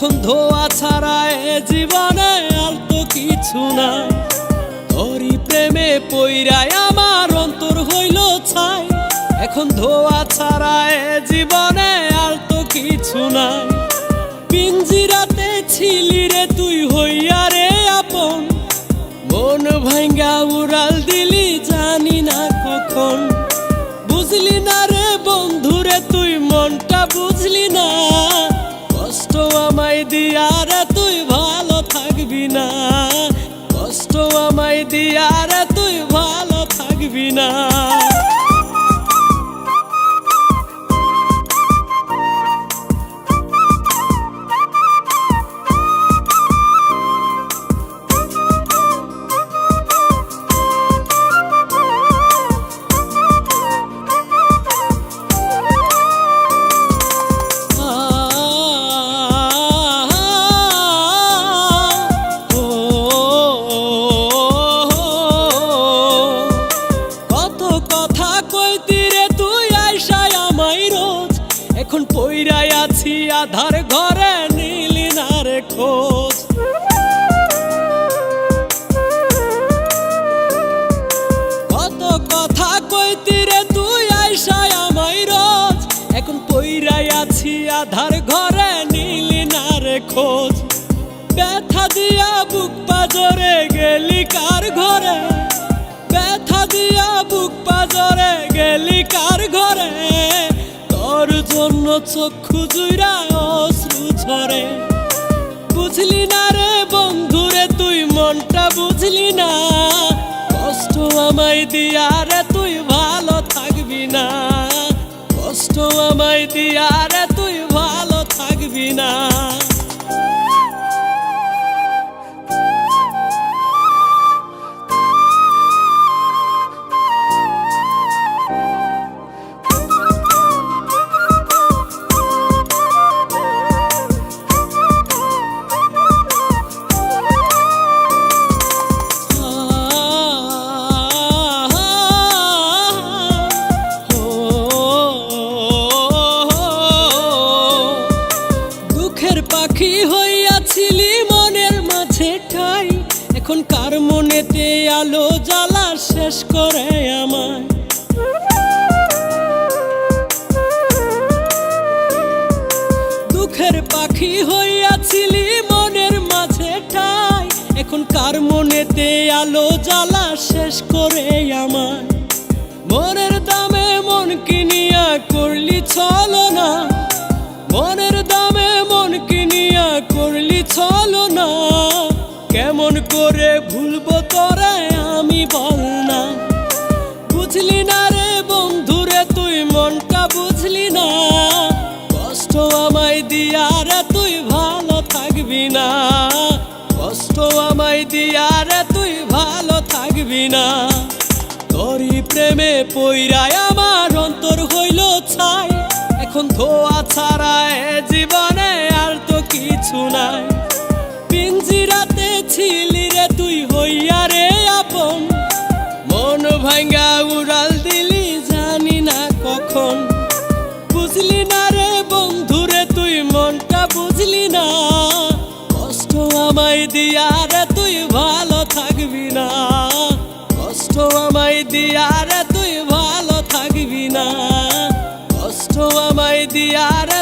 এখন ধোয়া ছাড়া এ জীবনে আর তো কিছু না। তোরই প্রেমে পইরায় আমার অন্তর হইল ছাই। এখন ধোয়া ছাড়া এ জীবনে আর তো কিছু না। পিঞ্জিরাতে ছিলি রে তুই হইয়া রে আপন, মন ভাঙ্গা উড়াল দিলি জানি না কখন। বুঝলি না রে বন্ধুরে তুই মনটা বুঝলি না, কষ্ট আমায় দিয়া রে তুই ভালো থাকবি না। কষ্ট আমায় দিয়া রে তুই ভালো থাকবি না। এখন পইরাই আছি আধার ঘরে, নিলি না রে খোঁজ। কত কথা কইতি রে তুই আইসায় আমায় রোজ। এখন পইরাই আছি আধার ঘরে, নিলি না রে খোঁজ। ব্যথা দিয়া বুক পাজরে গেলি কার ঘরে, ব্যথা দিয়া বুক পাজরে গেলি কার ঘরে। তোর জন্য চক্ষু জুইরা অশ্রু ঝরে। বুঝলি না রে বন্ধুরে তুই মনটা বুঝলি না, কষ্ট আমায় দিয়া রে তুই ভালো থাকবি না। কষ্ট আমায় দিয়া রে তুই ভালো থাকবি না। পাখি হইয়াছিলি মনের মাঝে ঠাই, এখন কার মনেতে আলো জ্বালা শেষ করে আমায়। দুঃখের পাখি হইয়াছিলি মনের মাঝে ঠাই, এখন কার মনেতে আলো জ্বালা শেষ করে আমায়। মনের দামে মন কিনিয়া করলি ছলনা, মনের দামে মন কিনিয়া করলি ছলনা। কেমন করে ভুলবো তোরে আমি বল না। বুঝলি না রে বন্ধুরে তুই মনটা বুঝলি না, কষ্ট আমায় দিয়া রে তুই ভালো থাকবি না। কষ্ট আমায় দিয়া রে তুই ভালো থাকবি না। তোরই প্রেমে পইরায় আমার অন্তর হইল ছাই। এখন ধোয়া ছাড়া এ জীবনে আর তো কিছু নাই। পিঞ্জিরাতে ছিলি রে তুই হইয়া রে আপন, মন ভাঙ্গা উড়াল দিলি জানি না কখন। বুঝলি না রে বন্ধুরে তুই মনটা বুঝলি না, কষ্ট আমায় দিয়া রে তুই ভালো থাকবি না। কষ্ট আমায় দিয়া রে তুই ভালো থাকবি না। কষ্ট আমায় দিয়া রে